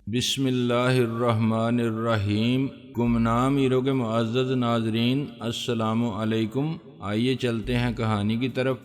بسم اللہ الرحمن الرحیم۔ گمنام ہیرو کے معزز ناظرین، السلام علیکم۔ آئیے چلتے ہیں کہانی کی طرف۔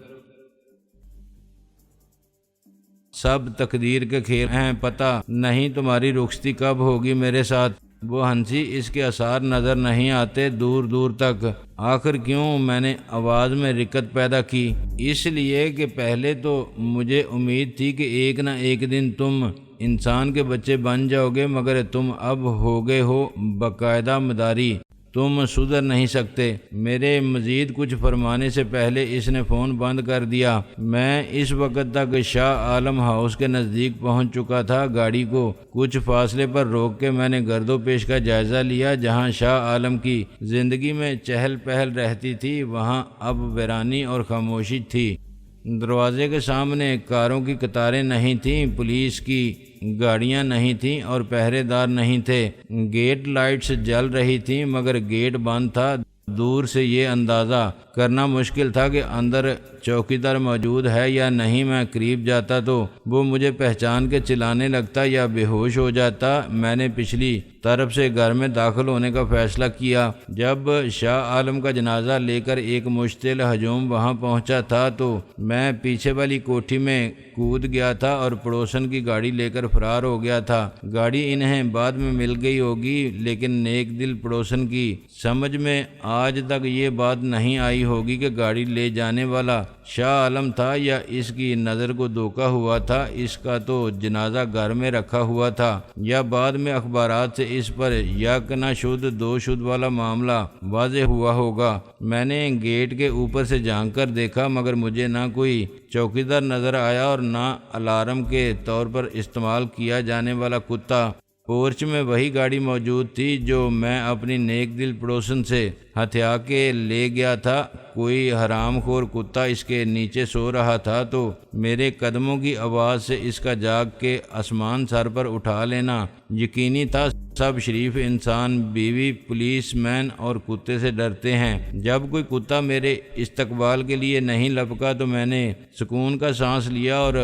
سب تقدیر کے کھیل ہیں، پتہ نہیں تمہاری رخصتی کب ہوگی میرے ساتھ۔ وہ ہنسی، اس کے آثار نظر نہیں آتے دور دور تک۔ آخر کیوں؟ میں نے آواز میں رکت پیدا کی۔ اس لیے کہ پہلے تو مجھے امید تھی کہ ایک نہ ایک دن تم انسان کے بچے بن جاؤ گے، مگر تم اب ہو گئے ہو باقاعدہ مداری۔ تم سدھر نہیں سکتے۔ میرے مزید کچھ فرمانے سے پہلے اس نے فون بند کر دیا۔ میں اس وقت تک شاہ عالم ہاؤس کے نزدیک پہنچ چکا تھا۔ گاڑی کو کچھ فاصلے پر روک کے میں نے گرد و پیش کا جائزہ لیا۔ جہاں شاہ عالم کی زندگی میں چہل پہل رہتی تھی، وہاں اب ویرانی اور خاموشی تھی۔ دروازے کے سامنے کاروں کی قطاریں نہیں تھیں، پولیس کی گاڑیاں نہیں تھیں اور پہرے دار نہیں تھے۔ گیٹ لائٹس جل رہی تھیں مگر گیٹ بند تھا۔ دور سے یہ اندازہ کرنا مشکل تھا کہ اندر چوکیدار موجود ہے یا نہیں۔ میں قریب جاتا تو وہ مجھے پہچان کے چلانے لگتا یا بے ہوش ہو جاتا۔ میں نے پچھلی طرف سے گھر میں داخل ہونے کا فیصلہ کیا۔ جب شاہ عالم کا جنازہ لے کر ایک مشتعل ہجوم وہاں پہنچا تھا تو میں پیچھے والی کوٹھی میں کود گیا تھا اور پڑوسن کی گاڑی لے کر فرار ہو گیا تھا۔ گاڑی انہیں بعد میں مل گئی ہوگی، لیکن نیک دل پڑوسن کی سمجھ میں آج تک یہ بات نہیں آئی ہوگی کہ گاڑی لے جانے والا شاہ عالم تھا یا اس کی نظر کو دھوکا ہوا تھا۔ اس کا تو جنازہ گھر میں رکھا ہوا تھا، یا بعد میں اخبارات سے اس پر یک نہ شد دو شد والا معاملہ واضح ہوا ہوگا۔ میں نے گیٹ کے اوپر سے جھانک کر دیکھا مگر مجھے نہ کوئی چوکیدار نظر آیا اور نہ الارم کے طور پر استعمال کیا جانے والا کتا۔ پورچ میں وہی گاڑی موجود تھی جو میں اپنی نیک دل پڑوسن سے ہتھیا کے لے گیا تھا۔ کوئی حرام خور کتا اس کے نیچے سو رہا تھا تو میرے قدموں کی آواز سے اس کا جاگ کے آسمان سر پر اٹھا لینا یقینی تھا۔ سب شریف انسان بیوی، پولیس مین اور کتے سے ڈرتے ہیں۔ جب کوئی کتا میرے استقبال کے لیے نہیں لپکا تو میں نے سکون کا سانس لیا اور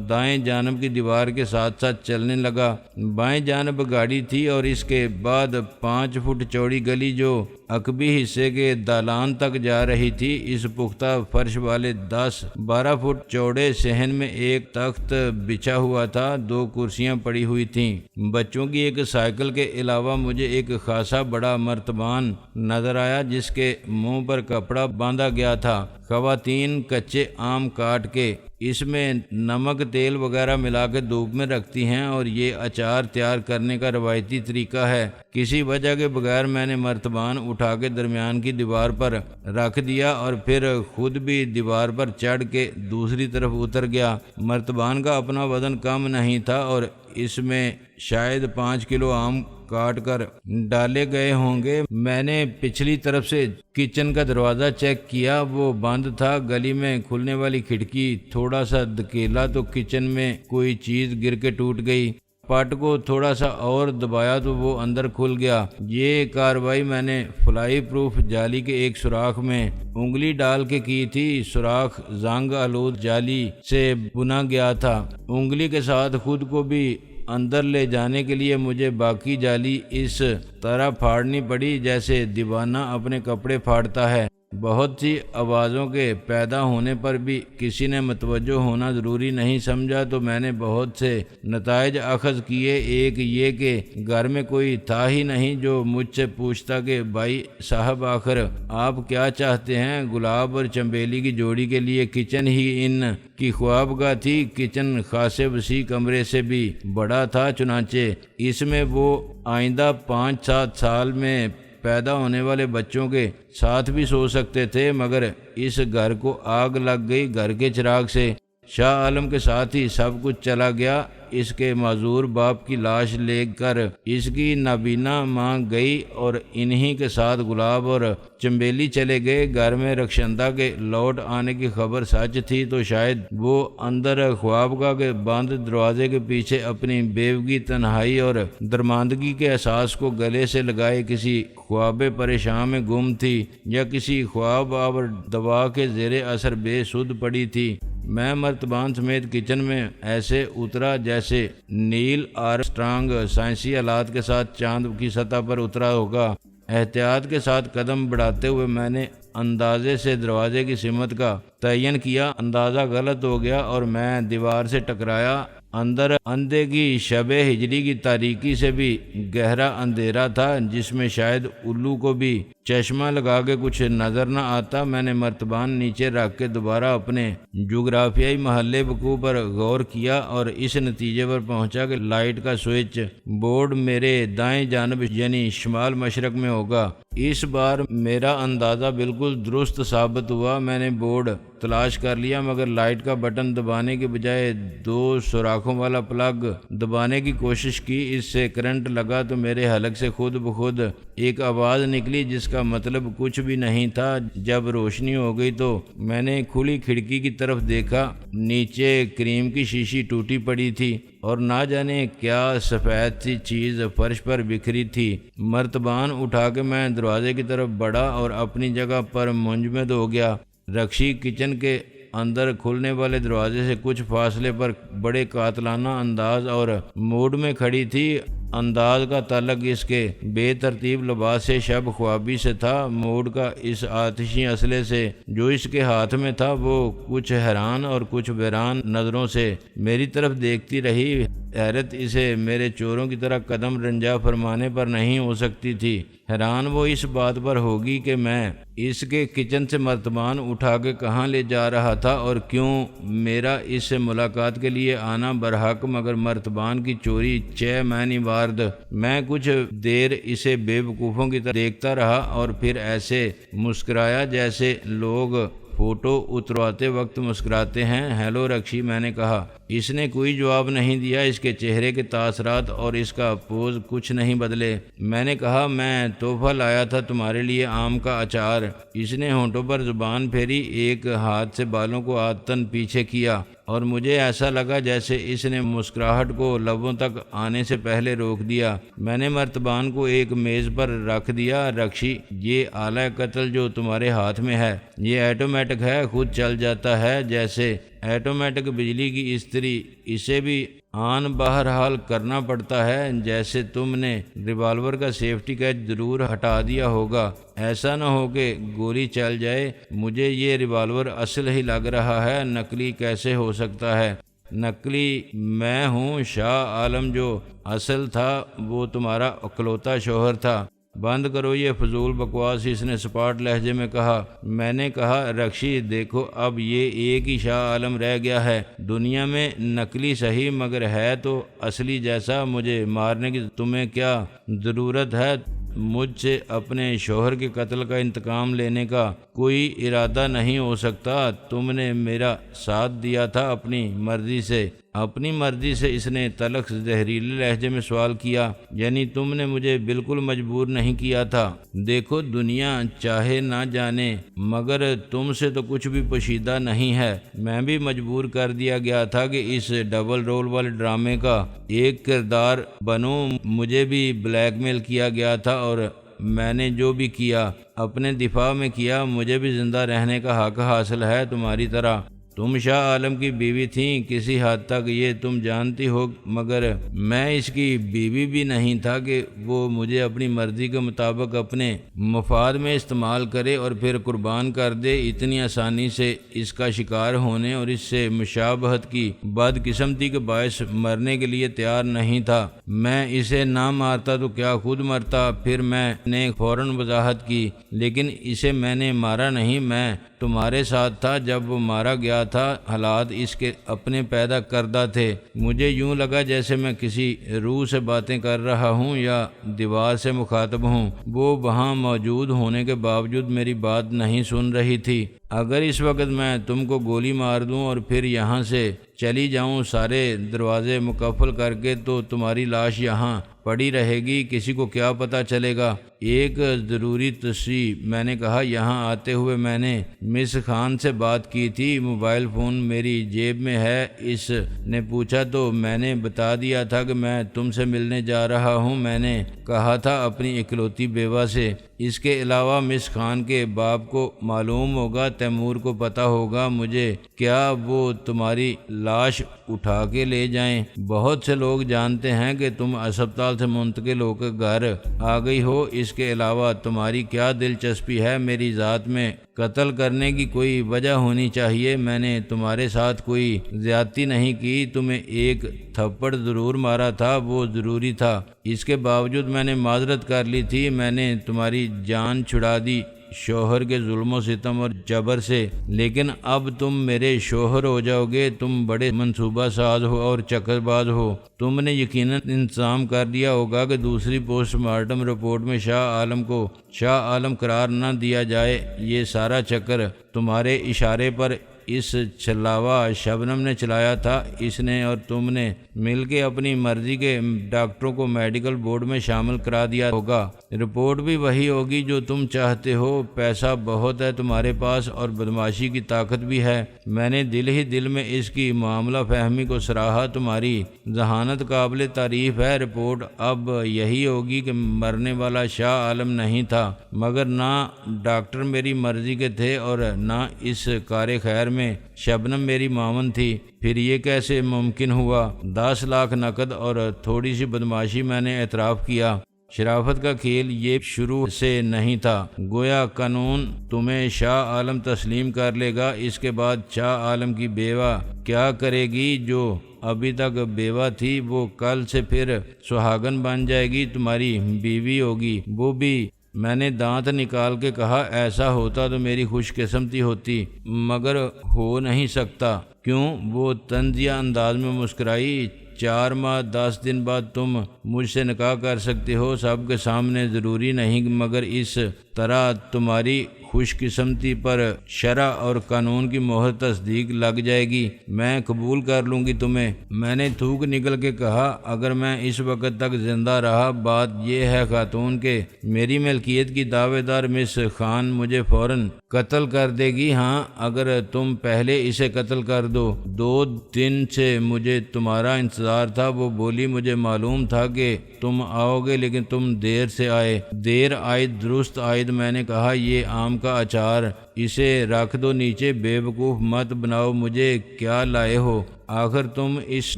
دائیں جانب کی دیوار کے ساتھ ساتھ چلنے لگا۔ بائیں جانب گاڑی تھی اور اس کے بعد 5 فٹ چوڑی گلی جو عقبی حصے کے دالان تک جا رہی تھی۔ اس پختہ فرش والے 10-12 فٹ چوڑے صحن میں ایک تخت بچھا ہوا تھا، 2 کرسیاں پڑی ہوئی تھیں۔ بچوں کی ایک سائیکل کے علاوہ مجھے ایک خاصا بڑا مرتبان نظر آیا جس کے منہ پر کپڑا باندھا گیا تھا۔ خواتین کچے آم کاٹ کے اس میں نمک تیل وغیرہ ملا کے دھوپ میں رکھتی ہیں اور یہ اچار تیار کرنے کا روایتی طریقہ ہے۔ کسی وجہ کے بغیر میں نے مرتبان اٹھا کے درمیان کی دیوار پر رکھ دیا اور پھر خود بھی دیوار پر چڑھ کے دوسری طرف اتر گیا۔ مرتبان کا اپنا وزن کم نہیں تھا اور اس میں شاید 5 کلو آم کاٹ کر ڈالے گئے ہوں گے۔ میں نے پچھلی طرف سے کچن کا دروازہ چیک کیا، وہ بند تھا۔ گلی میں کھلنے والی کھڑکی تھوڑا سا دھکیلا تو کچن میں کوئی چیز گر کے ٹوٹ گئی۔ پٹ کو تھوڑا سا اور دبایا تو وہ اندر کھل گیا۔ یہ کارروائی میں نے فلائی پروف جالی کے ایک سوراخ میں انگلی ڈال کے کی تھی۔ سوراخ زنگ آلود جالی سے بنا گیا تھا۔ انگلی کے ساتھ خود کو بھی اندر لے جانے کے لیے مجھے باقی جالی اس طرح پھاڑنی پڑی جیسے دیوانہ اپنے کپڑے پھاڑتا ہے۔ بہت سی آوازوں کے پیدا ہونے پر بھی کسی نے متوجہ ہونا ضروری نہیں سمجھا تو میں نے بہت سے نتائج اخذ کیے۔ ایک یہ کہ گھر میں کوئی تھا ہی نہیں جو مجھ سے پوچھتا کہ بھائی صاحب آخر آپ کیا چاہتے ہیں۔ گلاب اور چنبیلی کی جوڑی کے لیے کچن ہی ان کی خوابگاہ تھی۔ کچن خاصے وسیع کمرے سے بھی بڑا تھا، چنانچہ اس میں وہ آئندہ 5-7 سال میں پیدا ہونے والے بچوں کے ساتھ بھی سو سکتے تھے، مگر اس گھر کو آگ لگ گئی گھر کے چراغ سے۔ شاہ عالم کے ساتھ ہی سب کچھ چلا گیا۔ اس کے معذور باپ کی لاش لے کر اس کی نابینا ماں گئی اور انہی کے ساتھ گلاب اور چنبیلی چلے گئے۔ گھر میں رخشندہ کے لوٹ آنے کی خبر سچ تھی تو شاید وہ اندر خوابگاہ کے بند دروازے کے پیچھے اپنی بیوگی، تنہائی اور درماندگی کے احساس کو گلے سے لگائے کسی خواب پریشان میں گم تھی یا کسی خواب آور دوا کے زیر اثر بے سدھ پڑی تھی۔ میں مرتبان سمیت کچن میں ایسے اترا جیسے نیل آرمسٹرانگ سائنسی آلات کے ساتھ چاند کی سطح پر اترا ہوگا۔ احتیاط کے ساتھ قدم بڑھاتے ہوئے میں نے اندازے سے دروازے کی سمت کا تعین کیا۔ اندازہ غلط ہو گیا اور میں دیوار سے ٹکرایا۔ اندر اندھے کی شب ہجری کی تاریکی سے بھی گہرا اندھیرا تھا جس میں شاید الو کو بھی چشمہ لگا کے کچھ نظر نہ آتا۔ میں نے مرتبان نیچے رکھ کے دوبارہ اپنے جغرافیائی محلے وقوع پر غور کیا اور اس نتیجے پر پہنچا کہ لائٹ کا سوئچ بورڈ میرے دائیں جانب یعنی شمال مشرق میں ہوگا۔ اس بار میرا اندازہ بالکل درست ثابت ہوا۔ میں نے بورڈ تلاش کر لیا مگر لائٹ کا بٹن دبانے کے بجائے 2 سوراخوں والا پلگ دبانے کی کوشش کی۔ اس سے کرنٹ لگا تو میرے حلق سے خود بخود ایک آواز نکلی جس کا مطلب کچھ بھی نہیں تھا۔ جب روشنی ہو گئی تو میں نے کھلی کھڑکی کی طرف دیکھا۔ نیچے کریم کی شیشی ٹوٹی پڑی تھی اور نہ جانے کیا سفید سی چیز فرش پر بکھری تھی۔ مرتبان اٹھا کے میں دروازے کی طرف بڑھا اور اپنی جگہ پر منجمد ہو گیا۔ رکشی کچن کے اندر کھلنے والے دروازے سے کچھ فاصلے پر بڑے قاتلانہ انداز اور موڈ میں کھڑی تھی۔ انداز کا تعلق اس کے بے ترتیب لباس شب خوابی سے تھا۔ موڈ کا اس آتشی اسلحے سے جو اس کے ہاتھ میں تھا وہ کچھ حیران اور کچھ ویران نظروں سے میری طرف دیکھتی رہی۔ حیرت اسے میرے چوروں کی طرح قدم رنجا فرمانے پر نہیں ہو سکتی تھی، حیران وہ اس بات پر ہوگی کہ میں اس کے کچن سے مرتبان اٹھا کے کہاں لے جا رہا تھا اور کیوں میرا اس سے ملاقات کے لیے آنا برحق مگر مرتبان کی چوری چہ معنی وارد۔ میں کچھ دیر اسے بے وقوفوں کی طرح دیکھتا رہا اور پھر ایسے مسکرایا جیسے لوگ فوٹو اترواتے وقت مسکراتے ہیں۔ ہیلو رکشی، میں نے کہا۔ اس نے کوئی جواب نہیں دیا۔ اس کے چہرے کے تاثرات اور اس کا پوز کچھ نہیں بدلے۔ میں نے کہا میں تحفہ لایا تھا تمہارے لیے، آم کا اچار۔ اس نے ہونٹوں پر زبان پھیری، ایک ہاتھ سے بالوں کو عادتاً پیچھے کیا اور مجھے ایسا لگا جیسے اس نے مسکراہٹ کو لبوں تک آنے سے پہلے روک دیا۔ میں نے مرتبان کو ایک میز پر رکھ دیا۔ رکشی، یہ آلہ قتل جو تمہارے ہاتھ میں ہے یہ ایٹومیٹک ہے، خود چل جاتا ہے جیسے ایٹومیٹک بجلی کی استری۔ اسے بھی آن بہرحال کرنا پڑتا ہے جیسے تم نے ریوالور کا سیفٹی کیچ ضرور ہٹا دیا ہوگا۔ ایسا نہ ہو کہ گولی چل جائے۔ مجھے یہ ریوالور اصل ہی لگ رہا ہے، نقلی کیسے ہو سکتا ہے؟ نقلی میں ہوں شاہ عالم، جو اصل تھا وہ تمہارا اکلوتا شوہر تھا۔ بند کرو یہ فضول بکواس، اس نے سپاٹ لہجے میں کہا۔ میں نے کہا رکشی دیکھو، اب یہ ایک ہی شاہ عالم رہ گیا ہے دنیا میں، نقلی صحیح مگر ہے تو اصلی جیسا۔ مجھے مارنے کی تمہیں کیا ضرورت ہے؟ مجھ سے اپنے شوہر کے قتل کا انتقام لینے کا کوئی ارادہ نہیں ہو سکتا۔ تم نے میرا ساتھ دیا تھا اپنی مرضی سے۔ اپنی مرضی سے؟ اس نے تلخ زہریلے لہجے میں سوال کیا۔ یعنی تم نے مجھے بالکل مجبور نہیں کیا تھا؟ دیکھو دنیا چاہے نہ جانے مگر تم سے تو کچھ بھی پوشیدہ نہیں ہے۔ میں بھی مجبور کر دیا گیا تھا کہ اس ڈبل رول والے ڈرامے کا ایک کردار بنوں۔ مجھے بھی بلیک میل کیا گیا تھا اور میں نے جو بھی کیا اپنے دفاع میں کیا۔ مجھے بھی زندہ رہنے کا حق حاصل ہے تمہاری طرح۔ تم شاہ عالم کی بیوی تھیں کسی حد تک، یہ تم جانتی ہو، مگر میں اس کی بیوی بھی نہیں تھا کہ وہ مجھے اپنی مرضی کے مطابق اپنے مفاد میں استعمال کرے اور پھر قربان کر دے۔ اتنی آسانی سے اس کا شکار ہونے اور اس سے مشابہت کی بدقسمتی کے باعث مرنے کے لیے تیار نہیں تھا۔ میں اسے نہ مارتا تو کیا خود مرتا۔ پھر میں نے فوراً وضاحت کی، لیکن اسے میں نے مارا نہیں، میں تمہارے ساتھ تھا جب وہ مارا گیا تھا۔ حالات اس کے اپنے پیدا کردہ تھے۔ مجھے یوں لگا جیسے میں کسی روح سے باتیں کر رہا ہوں یا دیوار سے مخاطب ہوں۔ وہ وہاں موجود ہونے کے باوجود میری بات نہیں سن رہی تھی۔ اگر اس وقت میں تم کو گولی مار دوں اور پھر یہاں سے چلی جاؤں سارے دروازے مقفل کر کے، تو تمہاری لاش یہاں پڑی رہے گی، کسی کو کیا پتہ چلے گا؟ ایک ضروری تصریح، میں نے کہا۔ یہاں آتے ہوئے میں نے مس خان سے بات کی تھی، موبائل فون میری جیب میں ہے۔ اس نے پوچھا تو میں نے بتا دیا تھا کہ میں تم سے ملنے جا رہا ہوں۔ میں نے کہا تھا اپنی اکلوتی بیوہ سے۔ اس کے علاوہ مس خان کے باپ کو معلوم ہوگا، تیمور کو پتہ ہوگا مجھے، کیا وہ تمہاری لاش اٹھا کے لے جائیں؟ بہت سے لوگ جانتے ہیں کہ تم اسپتال سے منتقل ہو کے گھر آ گئی ہو، اس کے علاوہ تمہاری کیا دلچسپی ہے میری ذات میں؟ قتل کرنے کی کوئی وجہ ہونی چاہیے، میں نے تمہارے ساتھ کوئی زیادتی نہیں کی، تمہیں ایک تھپڑ ضرور مارا تھا، وہ ضروری تھا، اس کے باوجود میں نے معذرت کر لی تھی، میں نے تمہاری جان چھڑا دی شوہر کے ظلم و ستم اور جبر سے، لیکن اب تم میرے شوہر ہو جاؤ گے، تم بڑے منصوبہ ساز ہو اور چکر باز ہو، تم نے یقیناً انتظام کر لیا ہوگا کہ دوسری پوسٹ مارٹم رپورٹ میں شاہ عالم کو شاہ عالم قرار نہ دیا جائے، یہ سارا چکر تمہارے اشارے پر اس چھلاوا شبنم نے چلایا تھا، اس نے اور تم نے مل کے اپنی مرضی کے ڈاکٹروں کو میڈیکل بورڈ میں شامل کرا دیا ہوگا، رپورٹ بھی وہی ہوگی جو تم چاہتے ہو، پیسہ بہت ہے تمہارے پاس اور بدمعاشی کی طاقت بھی ہے، میں نے دل ہی دل میں اس کی معاملہ فہمی کو سراہا، تمہاری ذہانت قابل تعریف ہے، رپورٹ اب یہی ہوگی کہ مرنے والا شاہ عالم نہیں تھا، مگر نہ ڈاکٹر میری مرضی کے تھے اور نہ اس کار خیر میں شبنم میری معاون تھی، پھر یہ کیسے ممکن ہوا؟ 10 لاکھ نقد اور تھوڑی سی بدمعاشی، میں نے اعتراف کیا، شرافت کا کھیل یہ شروع سے نہیں تھا، گویا قانون تمہیں شاہ عالم تسلیم کر لے گا، اس کے بعد شاہ عالم کی بیوہ کیا کرے گی؟ جو ابھی تک بیوہ تھی وہ کل سے پھر سہاگن بن جائے گی، تمہاری بیوی ہوگی، وہ بھی۔ میں نے دانت نکال کے کہا، ایسا ہوتا تو میری خوش قسمتی ہوتی، مگر ہو نہیں سکتا۔ کیوں؟ وہ طنزیہ انداز میں مسکرائی۔ 4 ماہ 10 دن بعد تم مجھ سے نکاح کر سکتے ہو، سب کے سامنے، ضروری نہیں، مگر اس طرح تمہاری خوش قسمتی پر شرع اور قانون کی مہر تصدیق لگ جائے گی، میں قبول کر لوں گی تمہیں۔ میں نے تھوک نکل کے کہا، اگر میں اس وقت تک زندہ رہا، بات یہ ہے خاتون کہ میری ملکیت کی دعوے دار مس خان مجھے فوراً قتل کر دے گی۔ ہاں، اگر تم پہلے اسے قتل کر دو۔ 2 دن سے مجھے تمہارا انتظار تھا، وہ بولی، مجھے معلوم تھا کہ تم آؤ گے، لیکن تم دیر سے آئے۔ دیر آئد درست آئد، میں نے کہا، یہ آم کا اچار، اسے رکھ دو نیچے، بے وقوف مت بناؤ مجھے، کیا لائے ہو آخر تم اس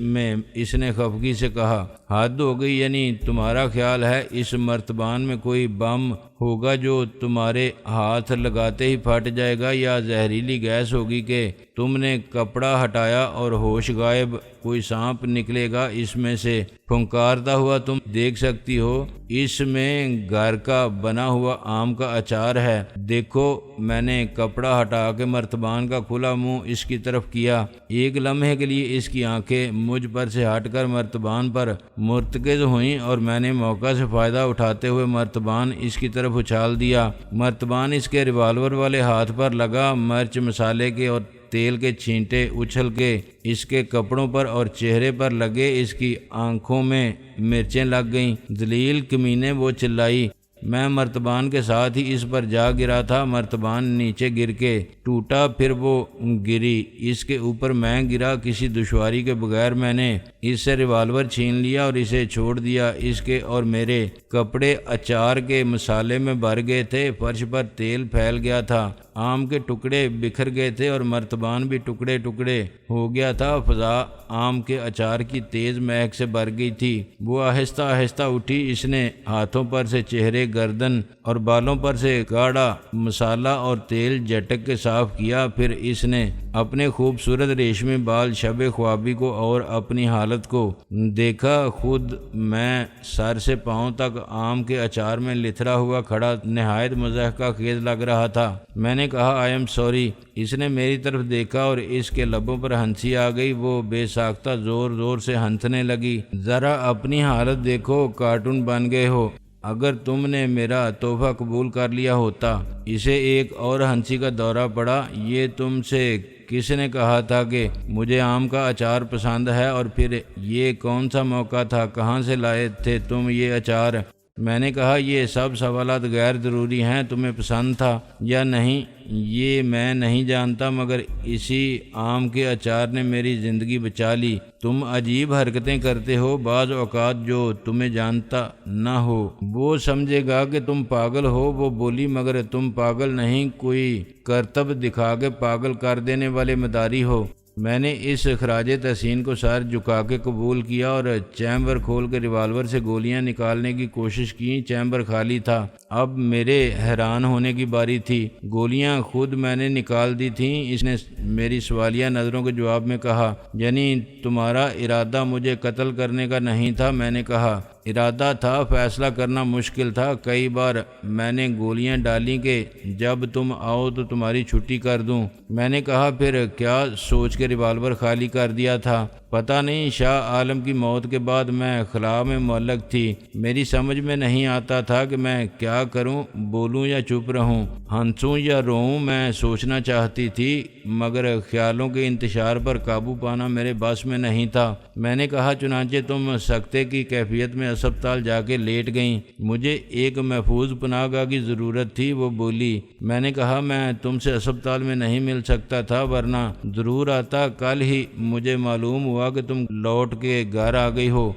میں؟ اس نے خفگی سے کہا، حد ہو گئی، یعنی تمہارا خیال ہے اس مرتبان میں کوئی بم ہوگا جو تمہارے ہاتھ لگاتے ہی پھٹ جائے گا، یا زہریلی گیس ہوگی کہ تم نے کپڑا ہٹایا اور ہوش غائب کوئی سانپ نکلے گا اس میں سے پھنکارتا ہوا؟ تم دیکھ سکتی ہو اس میں گھر کا بنا ہوا آم کا اچار ہے، دیکھو۔ میں نے کپڑا ہٹا کے مرتبان کا کھلا منہ اس کی طرف کیا، ایک لمحے کے لیے اس کی آنکھیں مجھ پر سے ہٹ کر مرتبان پر مرتکز ہوئیں اور میں نے موقع سے فائدہ اٹھاتے ہوئے مرتبان اس کی طرف اچھال دیا۔ مرتبان اس کے ریوالور والے ہاتھ پر لگا، مرچ مسالے کے اور تیل کے چھینٹے اچھل کے اس کے کپڑوں پر اور چہرے پر لگے، اس کی آنکھوں میں مرچیں لگ گئیں۔ ذلیل کمینے، وہ چلائی۔ میں مرتبان کے ساتھ ہی اس پر جا گرا تھا، مرتبان نیچے گر کے ٹوٹا، پھر وہ گری، اس کے اوپر میں گرا، کسی دشواری کے بغیر میں نے اس سے ریوالور چھین لیا اور اسے چھوڑ دیا۔ اس کے اور میرے کپڑے اچار کے مسالے میں بھر گئے تھے، فرش پر تیل پھیل گیا تھا، آم کے ٹکڑے بکھر گئے تھے اور مرتبان بھی ٹکڑے ٹکڑے ہو گیا تھا، فضا آم کے اچار کی تیز مہک سے بھر گئی تھی۔ وہ آہستہ آہستہ اٹھی، اس نے ہاتھوں پر سے چہرے، گردن اور بالوں پر سے گاڑھا مسالہ اور تیل جھٹک کے صاف کیا، پھر اس نے اپنے خوبصورت ریشمی بال، شب خوابی کو اور اپنی حالت کو دیکھا۔ خود میں سر سے پاؤں تک آم کے اچار میں لتھڑا ہوا کھڑا، نہایت مضحکہ خیز لگ رہا تھا۔ میں نے کہا، آئی ایم سوری۔ اس نے میری طرف دیکھا اور اس کے لبوں پر ہنسی آ گئی، وہ بے ساختہ زور زور سے ہنسنے لگی۔ ذرا اپنی حالت دیکھو، کارٹون بن گئے ہو۔ اگر تم نے میرا تحفہ قبول کر لیا ہوتا۔ اسے ایک اور ہنسی کا دورہ پڑا۔ یہ تم سے کس نے کہا تھا کہ مجھے آم کا اچار پسند ہے؟ اور پھر یہ کون سا موقع تھا؟ کہاں سے لائے تھے تم یہ اچار؟ میں نے کہا یہ سب سوالات غیر ضروری ہیں، تمہیں پسند تھا یا نہیں یہ میں نہیں جانتا، مگر اسی آم کے اچار نے میری زندگی بچا لی۔ تم عجیب حرکتیں کرتے ہو، بعض اوقات جو تمہیں جانتا نہ ہو وہ سمجھے گا کہ تم پاگل ہو۔ وہ بولی مگر تم پاگل نہیں، کوئی کرتب دکھا کے پاگل کر دینے والے مداری ہو۔ میں نے اس خراج تحسین کو سر جھکا کے قبول کیا اور چیمبر کھول کے ریوالور سے گولیاں نکالنے کی کوشش کی۔ چیمبر خالی تھا۔ اب میرے حیران ہونے کی باری تھی۔ گولیاں خود میں نے نکال دی تھیں۔ اس نے میری سوالیہ نظروں کے جواب میں کہا، یعنی تمہارا ارادہ مجھے قتل کرنے کا نہیں تھا؟ میں نے کہا، ارادہ تھا، فیصلہ کرنا مشکل تھا۔ کئی بار میں نے گولیاں ڈالیں کہ جب تم آؤ تو تمہاری چھٹی کر دوں۔ میں نے کہا، پھر کیا سوچ کے ریوالور خالی کر دیا تھا؟ پتہ نہیں، شاہ عالم کی موت کے بعد میں خلا میں معلق تھی۔ میری سمجھ میں نہیں آتا تھا کہ میں کیا کروں، بولوں یا چپ رہوں، ہنسوں یا روؤں۔ میں سوچنا چاہتی تھی مگر خیالوں کے انتشار پر قابو پانا میرے بس میں نہیں تھا۔ میں نے کہا، چنانچہ تم سکتے کی کیفیت میں اسپتال جا کے لیٹ گئیں۔ مجھے ایک محفوظ پناہ گاہ کی ضرورت تھی۔ وہ بولی۔ میں نے کہا، میں تم سے اسپتال میں نہیں مل سکتا تھا، ورنہ ضرور آتا۔ کل ہی مجھے معلوم ہوا کہ تم لوٹ کے گھر آ گئی ہو۔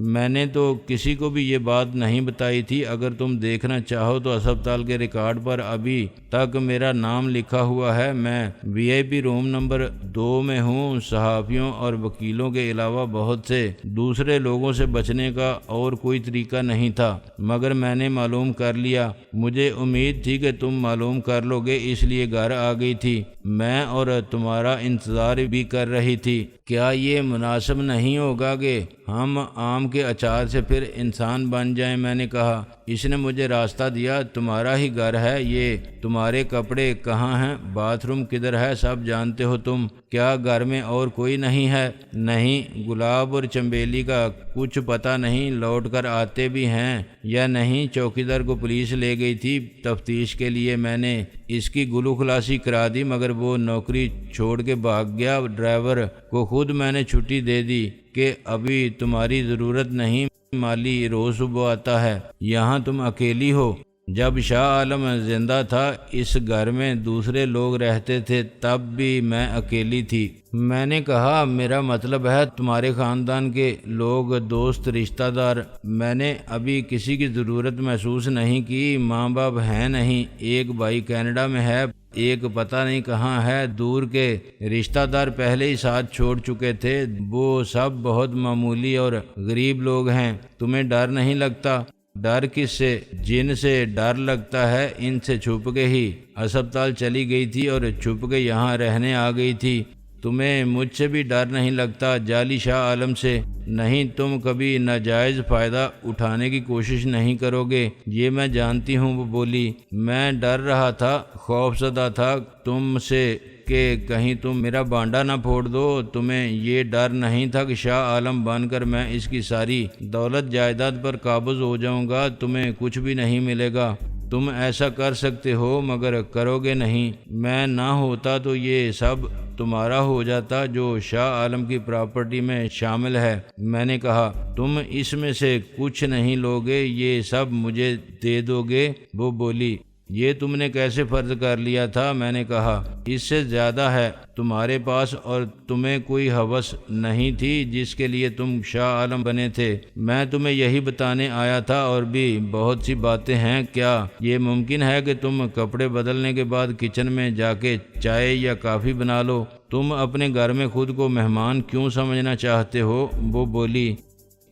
میں نے تو کسی کو بھی یہ بات نہیں بتائی تھی۔ اگر تم دیکھنا چاہو تو اسپتال کے ریکارڈ پر ابھی تک میرا نام لکھا ہوا ہے۔ میں VIP روم نمبر 2 میں ہوں۔ صحافیوں اور وکیلوں کے علاوہ بہت سے دوسرے لوگوں سے بچنے کا اور کوئی طریقہ نہیں تھا، مگر میں نے معلوم کر لیا۔ مجھے امید تھی کہ تم معلوم کر لو گے، اس لیے گھر آ گئی تھی۔ میں اور تمہارا انتظار بھی کر رہی تھی۔ کیا یہ مناسب نہیں ہوگا کہ ہم آم کے اچار سے پھر انسان بن جائیں؟ میں نے کہا۔ اس نے مجھے راستہ دیا۔ تمہارا ہی گھر ہے یہ۔ تمہارے کپڑے کہاں ہیں؟ باتھ روم کدھر ہے؟ سب جانتے ہو تم۔ کیا گھر میں اور کوئی نہیں ہے؟ نہیں۔ گلاب اور چنبیلی کا کچھ پتہ نہیں، لوٹ کر آتے بھی ہیں یا نہیں۔ چوکیدار کو پولیس لے گئی تھی تفتیش کے لیے۔ میں نے اس کی گلو خلاصی کرا دی مگر وہ نوکری چھوڑ کے بھاگ گیا۔ ڈرائیور کو خود میں نے چھٹی دے دی کہ ابھی تمہاری ضرورت نہیں، مالی روز صبح آتا ہے۔ یہاں تم اکیلی ہو؟ جب شاہ عالم زندہ تھا اس گھر میں دوسرے لوگ رہتے تھے، تب بھی میں اکیلی تھی۔ میں نے کہا، میرا مطلب ہے تمہارے خاندان کے لوگ، دوست، رشتہ دار۔ میں نے ابھی کسی کی ضرورت محسوس نہیں کی۔ ماں باپ ہیں نہیں، ایک بھائی کینیڈا میں ہے، ایک پتہ نہیں کہاں ہے۔ دور کے رشتہ دار پہلے ہی ساتھ چھوڑ چکے تھے۔ وہ سب بہت معمولی اور غریب لوگ ہیں۔ تمہیں ڈر نہیں لگتا؟ ڈر کس سے؟ جن سے ڈر لگتا ہے۔ ان سے چھپ کے ہی اسپتال چلی گئی تھی اور چھپ کے یہاں رہنے آ گئی تھی۔ تمہیں مجھ سے بھی ڈر نہیں لگتا؟ جعلی شاہ عالم سے؟ نہیں، تم کبھی ناجائز فائدہ اٹھانے کی کوشش نہیں کرو گے، یہ میں جانتی ہوں۔ وہ بولی۔ میں ڈر رہا تھا، خوف زدہ تھا تم سے کہ کہیں تم میرا بانڈا نہ پھوڑ دو۔ تمہیں یہ ڈر نہیں تھا کہ شاہ عالم بن کر میں اس کی ساری دولت جائیداد پر قابض ہو جاؤں گا، تمہیں کچھ بھی نہیں ملے گا؟ تم ایسا کر سکتے ہو مگر کرو گے نہیں۔ میں نہ ہوتا تو یہ سب تمہارا ہو جاتا جو شاہ عالم کی پراپرٹی میں شامل ہے۔ میں نے کہا، تم اس میں سے کچھ نہیں لوگے، یہ سب مجھے دے دو گے؟ وہ بولی۔ یہ تم نے کیسے فرض کر لیا تھا؟ میں نے کہا، اس سے زیادہ ہے تمہارے پاس، اور تمہیں کوئی ہوس نہیں تھی جس کے لیے تم شاہ عالم بنے تھے۔ میں تمہیں یہی بتانے آیا تھا، اور بھی بہت سی باتیں ہیں۔ کیا یہ ممکن ہے کہ تم کپڑے بدلنے کے بعد کچن میں جا کے چائے یا کافی بنا لو؟ تم اپنے گھر میں خود کو مہمان کیوں سمجھنا چاہتے ہو؟ وہ بولی۔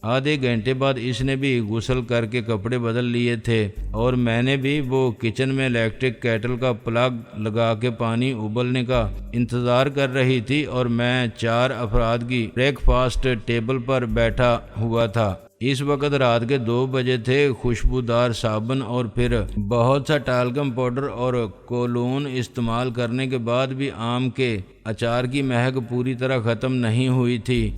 آدھے گھنٹے بعد اس نے بھی غسل کر کے کپڑے بدل لیے تھے اور میں نے بھی۔ وہ کچن میں الیکٹرک کیٹل کا پلگ لگا کے پانی ابلنے کا انتظار کر رہی تھی اور میں 4 افراد کی بریک فاسٹ ٹیبل پر بیٹھا ہوا تھا۔ اس وقت رات کے 2 بجے تھے۔ خوشبودار صابن اور پھر بہت سا ٹالکم پاؤڈر اور کولون استعمال کرنے کے بعد بھی آم کے اچار کی مہک پوری طرح ختم نہیں ہوئی تھی۔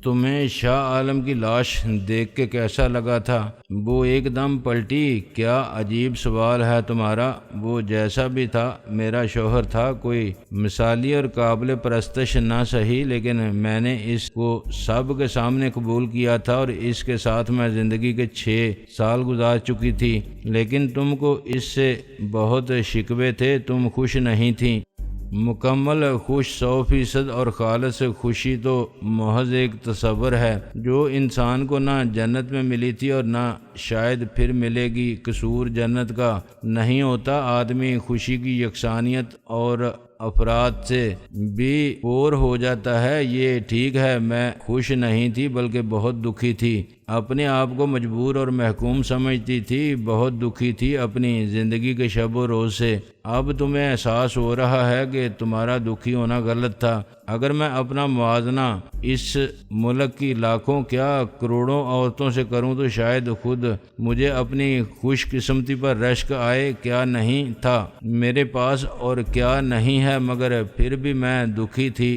تمہیں شاہ عالم کی لاش دیکھ کے کیسا لگا تھا؟ وہ ایک دم پلٹی۔ کیا عجیب سوال ہے تمہارا۔ وہ جیسا بھی تھا میرا شوہر تھا، کوئی مثالی اور قابل پرستش نہ سہی، لیکن میں نے اس کو سب کے سامنے قبول کیا تھا اور اس کے ساتھ میں زندگی کے 6 سال گزار چکی تھی۔ لیکن تم کو اس سے بہت شکوے تھے، تم خوش نہیں تھیں۔ مکمل خوش 100% اور خالص خوشی تو محض ایک تصور ہے جو انسان کو نہ جنت میں ملی تھی اور نہ شاید پھر ملے گی۔ قصور جنت کا نہیں ہوتا، آدمی خوشی کی یکسانیت اور افراد سے بھی پور ہو جاتا ہے۔ یہ ٹھیک ہے میں خوش نہیں تھی بلکہ بہت دکھی تھی، اپنے آپ کو مجبور اور محکوم سمجھتی تھی، بہت دکھی تھی اپنی زندگی کے شب و روز سے۔ اب تمہیں احساس ہو رہا ہے کہ تمہارا دکھی ہونا غلط تھا۔ اگر میں اپنا موازنہ اس ملک کی لاکھوں کیا کروڑوں عورتوں سے کروں تو شاید خود مجھے اپنی خوش قسمتی پر رشک آئے۔ کیا نہیں تھا میرے پاس اور کیا نہیں ہے، مگر پھر بھی میں دکھی تھی۔